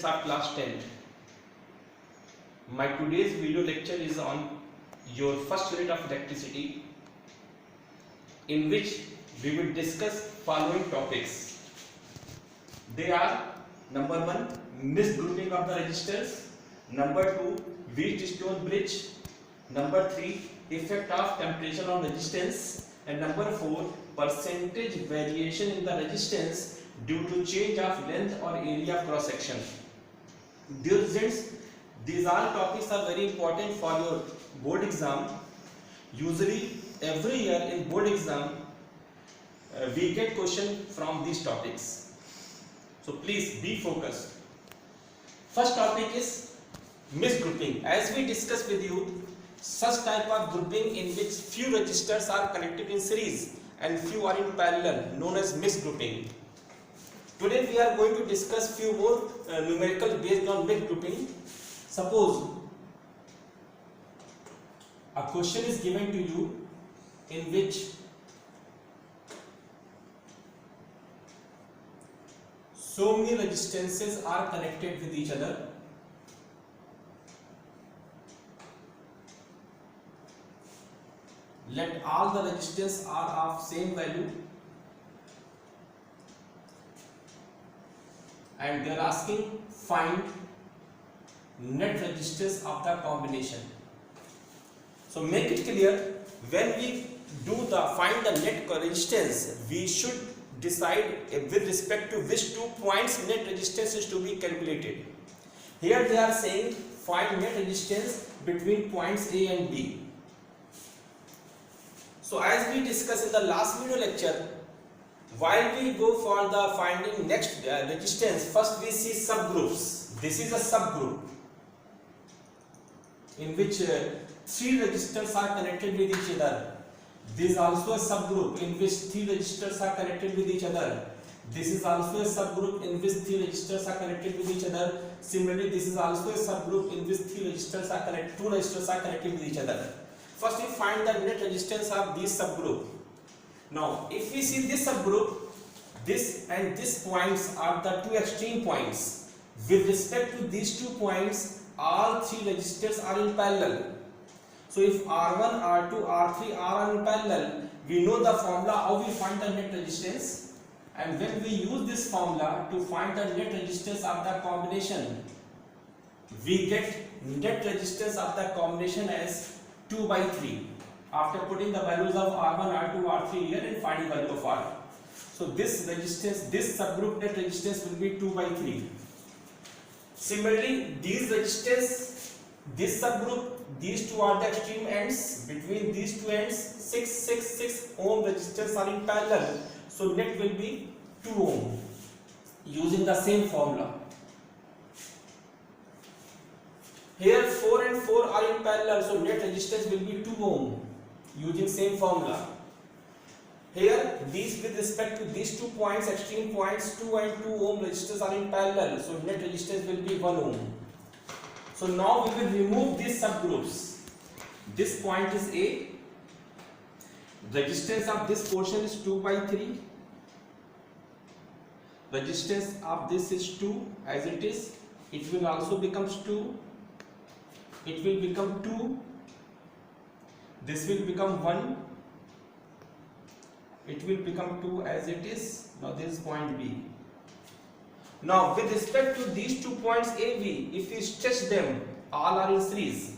are class 10. My today's video lecture is on your first unit of electricity, in which we will discuss following topics. They are: number 1, misgrouping of the resistors; number 2, Wheatstone bridge; number 3, effect of temperature on resistance; and number 4, percentage variation in the resistance due to change of length or area of cross section. Dear students, these all topics are very important for your board exam. Usually every year in board exam we get question from these topics, so please be focused. First topic is misgrouping. As we discussed with you, such type of grouping in which few resistors are connected in series and few are in parallel, known as misgrouping. Today we are going to discuss few more numerical based on misgrouping. Suppose a question is given to you in which so many resistances are connected with each other. Let all the resistors are of same value, and they are asking find net resistors of the combination. So make it clear, when we do the find the net resistance, we should decide with respect to which 2 points net resistance is to be calculated. Here they are saying find net resistance between points A and B. So as we discussed in the last video lecture, while we go for the finding next resistance, first we see subgroups. This is a subgroup in which 3 resistors are connected with each other. This is also a subgroup in which 3 resistors are connected with each other. This is also a subgroup in which 3 resistors are connected with each other. Similarly, this is also a subgroup in which 2 resistors are connected with each other. First we find the net resistance of this subgroup. Now if we see this subgroup, this and this points are the 2 extreme points. With respect to these 2 points, all 3 resistors are in parallel. So if R1, R2, R3 are in parallel, we know the formula how we find the net resistance, and when we use this formula to find the net resistance of the combination, we get net resistance of the combination as 2 by 3 after putting the values of R1, R2, R3 here and finding value of R. So this resistance, this subgroup net resistance will be 2 by 3. Similarly, these resistance, this subgroup, these 2 are the extreme ends. Between these 2 ends, 6 ohm resistors are in parallel. So net will be 2 ohm using the same formula. Here 4 and 4 are in parallel, so net resistance will be 2 ohm using same formula. Here these with respect to these 2 points, extreme points, 2 and 2 ohm resistors are in parallel, so net resistance will be 1 ohm. So now we will remove these subgroups. This point is A. Resistance of this portion is 2 by 3. Resistance of this is 2 as it is. It will also becomes 2. It will become 2. This will become 1. It will become 2 as it is. Now this is point B. Now with respect to these 2 points A, B, if we stretch them, all are in series.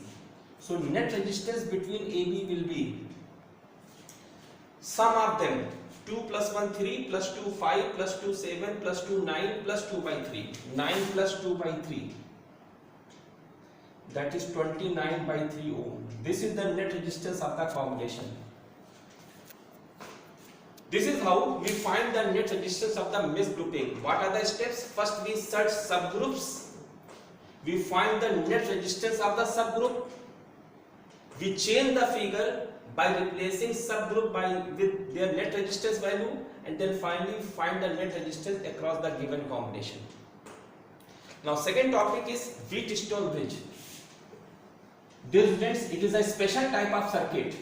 So net resistance between A, B will be sum of them 2 plus 1 3 plus 2 5 plus 2 7 plus 2 9 plus 2 by 3. 9 plus 2 by 3. That is 29 by 3 ohm. This is the net resistance of the combination. This is how we find the net resistance of the misgrouping. What are the steps? First we search subgroups. We find the net resistance of the subgroup. We change the figure by replacing subgroup with their net resistance value, and then finally find the net resistance across the given combination. Now second topic is Wheatstone bridge. Dear students, it is a special type of circuit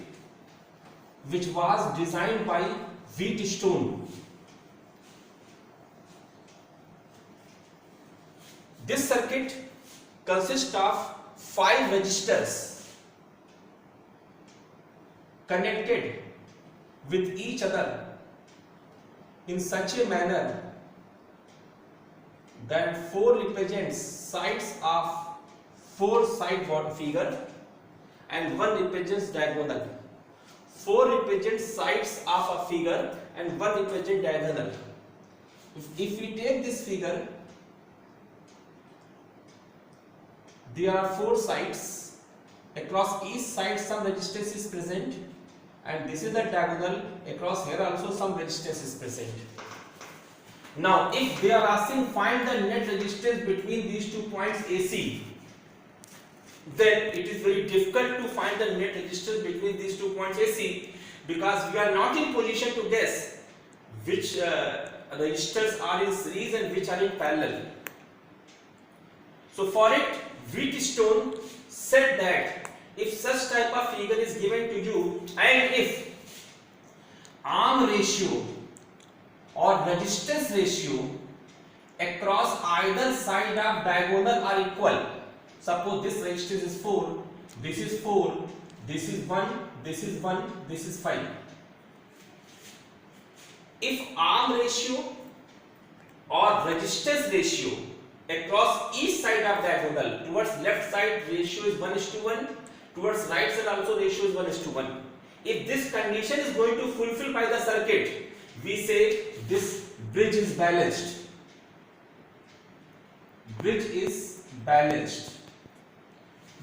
which was designed by Wheatstone. This circuit consists of 5 resistors connected with each other in such a manner that 4 represents sides of 4 side figure and 1 represents diagonal. 4 represents sides of a figure and 1 represents diagonal. If we take this figure, there are 4 sides. Across each side some resistance is present, and this is the diagonal. Across here also some resistance is present. Now if they are asking find the net resistance between these 2 points AC, then it is very difficult to find the net resistance between these 2 points AC, because we are not in position to guess which resistors are in series and which are in parallel. So for it, Wheatstone said that if such type of figure is given to you and if arm ratio or resistance ratio across either side of diagonal are equal, suppose this resistance is 4, this is 4, this is 1, this is 1, this is 5. If arm ratio or resistance ratio across each side of diagonal, towards left side ratio is 1:1, towards right side also ratio is 1:1. If this condition is going to fulfill by the circuit, we say this bridge is balanced. Bridge is balanced.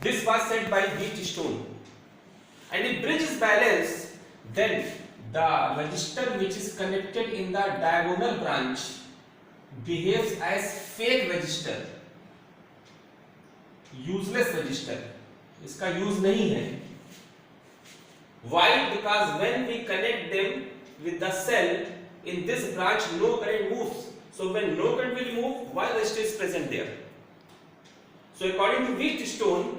This was said by Wheatstone. And if bridge is balanced, then the resistor which is connected in the diagonal branch behaves as fake resistor, useless resistor. इसका use नहीं है. Why? Because when we connect them with the cell in this branch, no current moves. So when no current will move, why resistor is present there? So according to Wheatstone,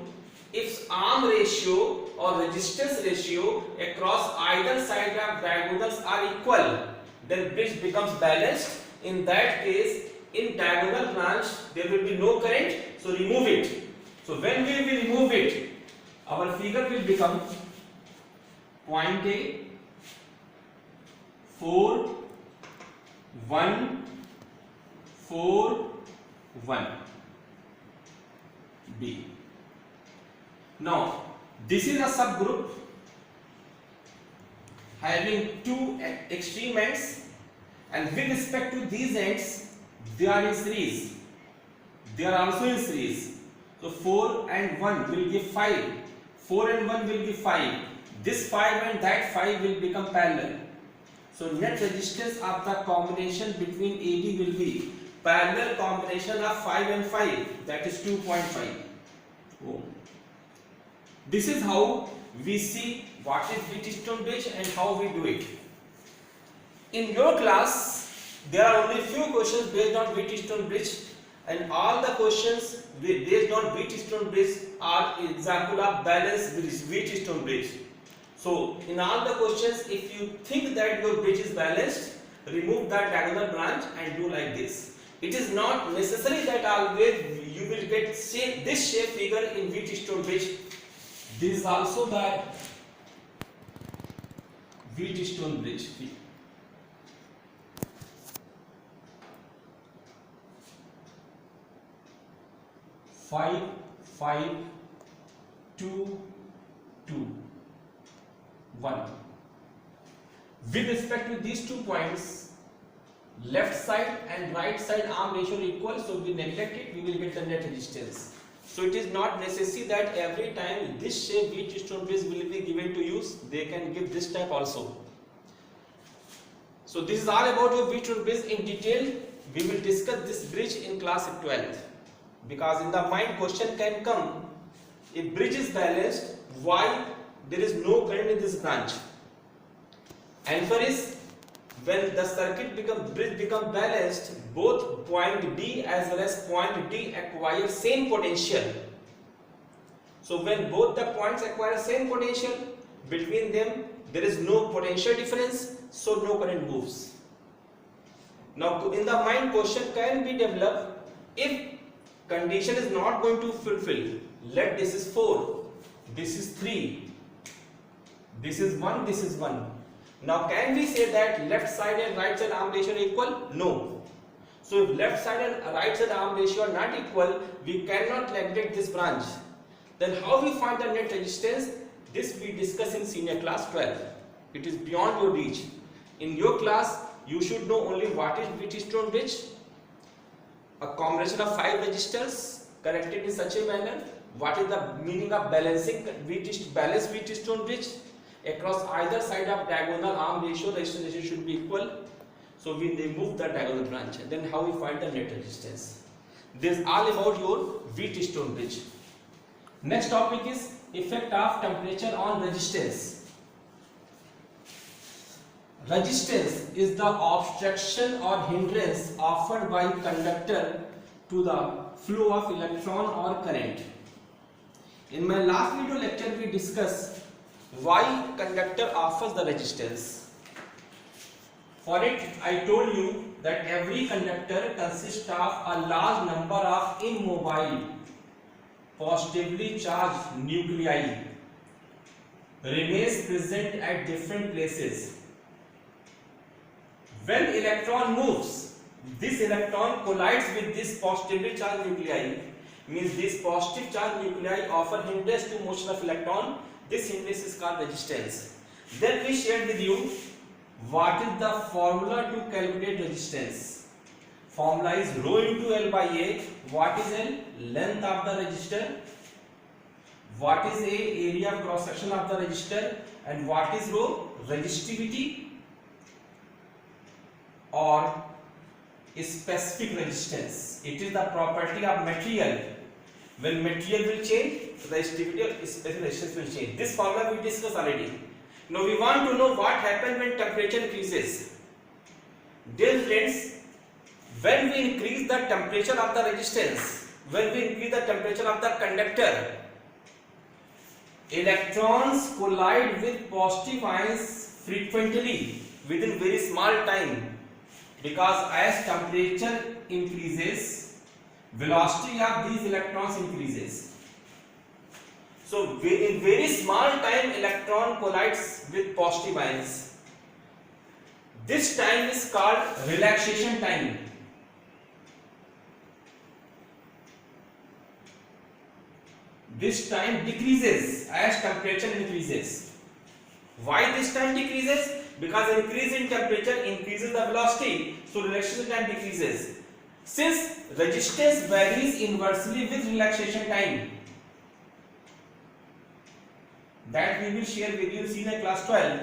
if arm ratio or resistance ratio across either side of diagonals are equal, then bridge becomes balanced. In that case, in diagonal branch there will be no current, so remove it. So when we will remove it, our figure will become point A, 4, 1, 4, 1, B. Now this is a subgroup having 2 extreme ends, and with respect to these ends they are in series. They are also in series. So 4 and 1 will give 5. 4 and 1 will give 5. This 5 and that 5 will become parallel. So net resistance of the combination between AD will be parallel combination of 5 and 5, that is 2.5 ohm. This is how we see what is Wheatstone bridge and how we do it. In your class, there are only few questions based on Wheatstone bridge, and all the questions based on Wheatstone bridge are example of balanced Wheatstone bridge. So in all the questions, if you think that your bridge is balanced, remove that diagonal branch and do like this. It is not necessary that always you will get this shape figure in Wheatstone bridge. This is also the Wheatstone bridge. 5, 5, 2, 2, 1. With respect to these 2 points, left side and right side arm ratio equal, so we neglect it, we will get the net resistance. So it is not necessary that every time this shape Wheatstone bridge will be given to use, they can give this type also. So this is all about your Wheatstone bridge in detail. We will discuss this bridge in class 12. Because in the mind question can come, if bridge is balanced, why there is no current in this branch? Answer is, when the bridge become balanced, both point B as well as point D acquire same potential. So when both the points acquire same potential, between them there is no potential difference, so no current moves. Now in the mind question can be developed, if condition is not going to fulfill. Let this is 4, this is 3, this is 1, this is 1. Now can we say that left side and right side arm ratio are equal? No. So if left side and right side arm ratio are not equal, we cannot neglect this branch. Then how we find the net resistance? This we discuss in senior class 12. It is beyond your reach. In your class, you should know only what is Wheatstone bridge, a combination of 5 resistors connected in such a manner. What is the meaning of balanced Wheatstone bridge? Across either side of diagonal arm ratio, the resistance ratio should be equal. So we remove the diagonal branch. And then how we find the net resistance? This is all about your Wheatstone bridge. Next topic is effect of temperature on resistance. Resistance is the obstruction or hindrance offered by conductor to the flow of electron or current. In my last video lecture we discussed why conductor offers the resistance. For it I told you that every conductor consists of a large number of immobile positively charged nuclei remains present at different places. When electron moves, this electron collides with this positively charged nuclei, means this positive charged nuclei offer hindrance to motion of electron. This hindrance is called resistance. Then we shared with you what is the formula to calculate resistance. Formula is rho into L by A. What is L? Length of the resistor. What is A? Area of cross section of the resistor. And what is rho? Resistivity or specific resistance. It is the property of material. When material will change, resistivity or specific resistance will change. This formula we discussed already. Now we want to know what happens when temperature increases. Dear friends, when we increase the temperature of the resistance, when we increase the temperature of the conductor, electrons collide with positive ions frequently within very small time, because as temperature increases, velocity of these electrons increases. So in very small time electron collides with positive ions. This time is called relaxation time. This time decreases as temperature increases. Why this time decreases? Because increase in temperature increases the velocity, so relaxation time decreases. Since resistance varies inversely with relaxation time, that we will share with you in senior class 12.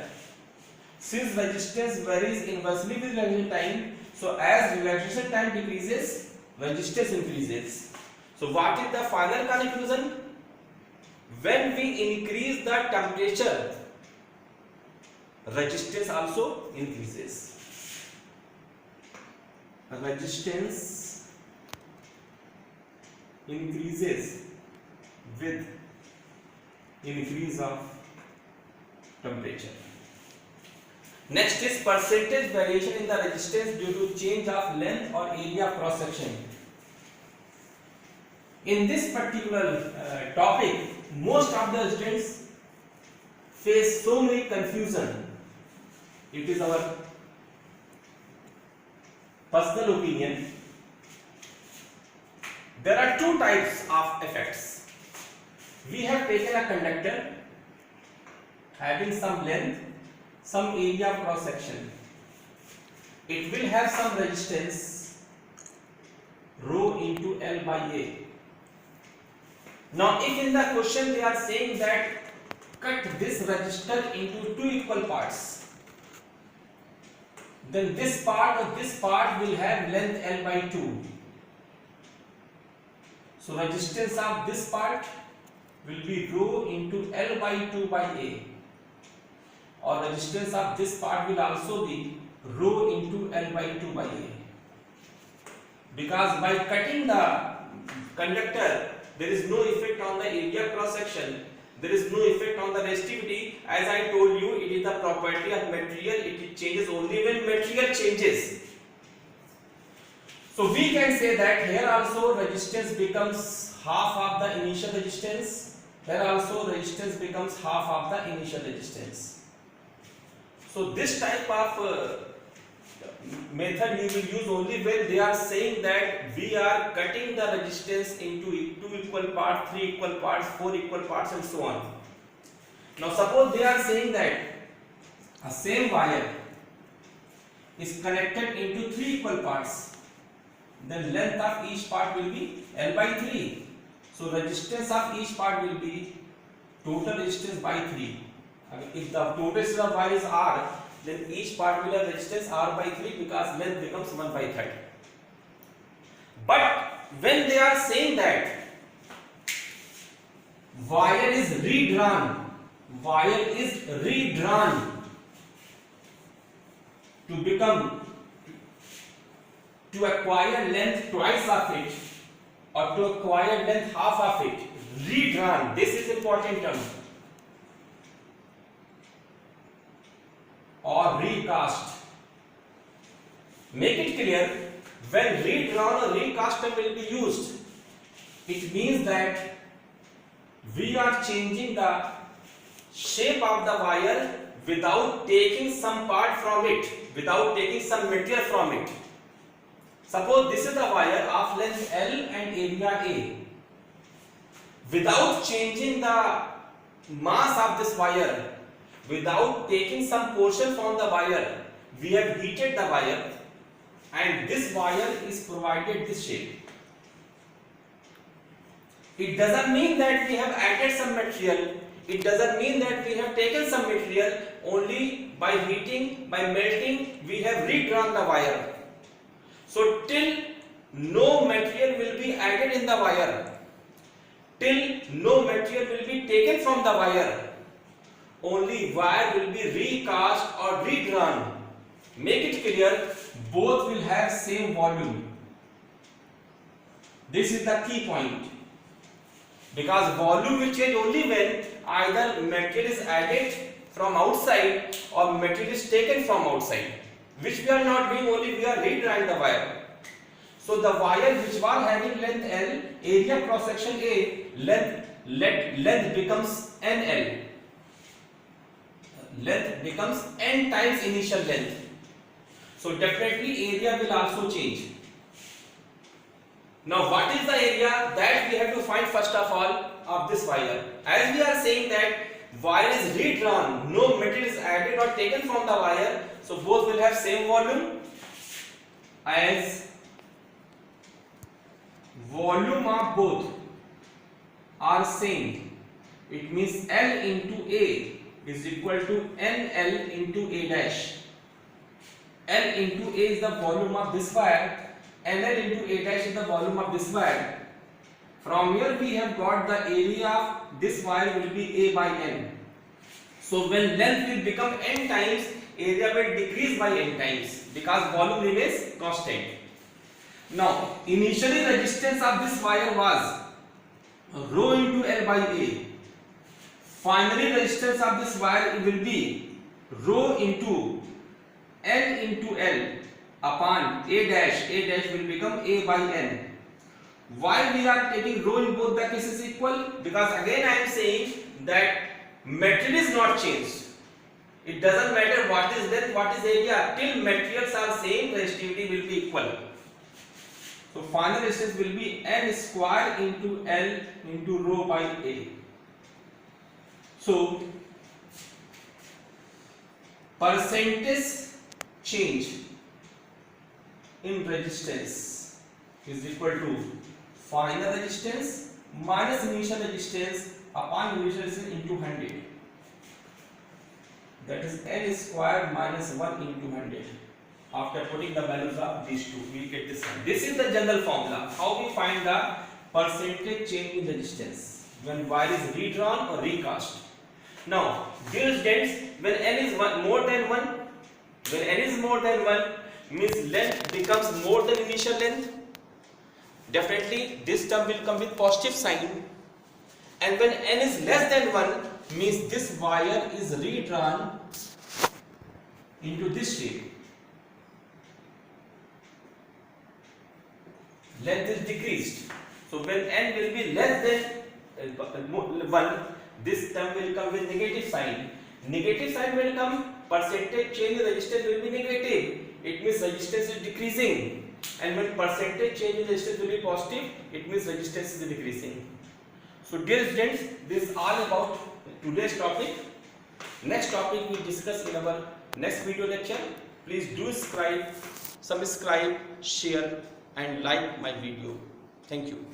Since resistance varies inversely with relaxation time, so as relaxation time decreases, resistance increases. So what is the final conclusion? When we increase the temperature, resistance also increases. Resistance increases with increase of temperature. Next is percentage variation in the resistance due to change of length or area of cross section. In this particular topic, most of the students face so many confusion. It is our personal opinion. There are two types of effects. We have taken a conductor having some length, some area of cross section. It will have some resistance rho into L by A. Now if in the question they are saying that cut this resistor into two equal parts, then this part or this part will have length L by 2. So resistance of this part will be rho into L by 2 by A, or resistance of this part will also be rho into L by 2 by A. Because by cutting the conductor, there is no effect on the area cross section, there is no effect on the resistivity. As I told you, it is the property of material, it changes only when material changes. So we can say that here also resistance becomes half of the initial resistance. Here also resistance becomes half of the initial resistance. So this type of method you will use only when they are saying that we are cutting the resistance into 2 equal parts, 3 equal parts, 4 equal parts and so on. Now suppose they are saying that a same wire is connected into 3 equal parts, then length of each part will be L by 3. So resistance of each part will be total resistance by 3. If the total resistance of wire is R, then each part will have resistance R by 3 because length becomes 1 by 3. But when they are saying that wire is redrawn to acquire length twice of it or to acquire length half of it, redrawn, this is important term, or recast. Make it clear, when redrawn or recast term will be used, it means that we are changing the shape of the wire without taking some part from it, without taking some material from it. Suppose this is the wire of length L and area A. Without changing the mass of this wire, without taking some portion from the wire, we have heated the wire and this wire is provided this shape. It doesn't mean that we have added some material. It doesn't mean that we have taken some material. Only by heating, by melting, we have redrawn the wire. So till no material will be added in the wire, till no material will be taken from the wire, only wire will be recast or redrawn. Make it clear, both will have same volume. This is the key point. Because volume will change only when either material is added from outside or material is taken from outside, which we are not doing, only we are redrawing the wire. So the wire which was having length L, area cross section A, length becomes NL. Length becomes N times initial length. So definitely area will also change. Now what is the area that we have to find first of all of this wire? As we are saying that wire is redrawn, no material is added or taken from the wire, so both will have same volume. As volume of both are same, it means L into A is equal to NL into A dash. L into A is the volume of this wire, NL into A dash is the volume of this wire. From here we have got the area of this wire will be A by N. So when length will become N times, area will decrease by N times because volume remains constant. Now initially resistance of this wire was rho into L by A. Finally resistance of this wire will be rho into N into L upon A dash. A dash will become A by N. Why we are taking rho in both the cases equal? Because again I am saying that material is not changed. It doesn't matter what is length, what is area, till materials are same, resistivity will be equal. So final resistance will be N square into L into rho by A. So percentage change in resistance is equal to final resistance minus initial resistance upon initial resistance into 100. That is N square minus 1 into 100. After putting the values of these two, we will get this one. This is the general formula. How we find the percentage change in resistance when wire is redrawn or recast. Now, dear students, when N is more than 1, when N is more than 1, means length becomes more than initial length. Definitely, this term will come with positive sign. And when N is less than 1, means this wire is redrawn into this shape. length is decreased. So when n will be less than 1, this term will come with negative sign. Negative sign will come, percentage change in resistance will be negative. It means resistance is decreasing. And when percentage change in resistance will be positive, it means resistance is decreasing. So dear students, this is all about today's topic. Next topic we discuss in our next video lecture. Please do subscribe, share and like my video. Thank you.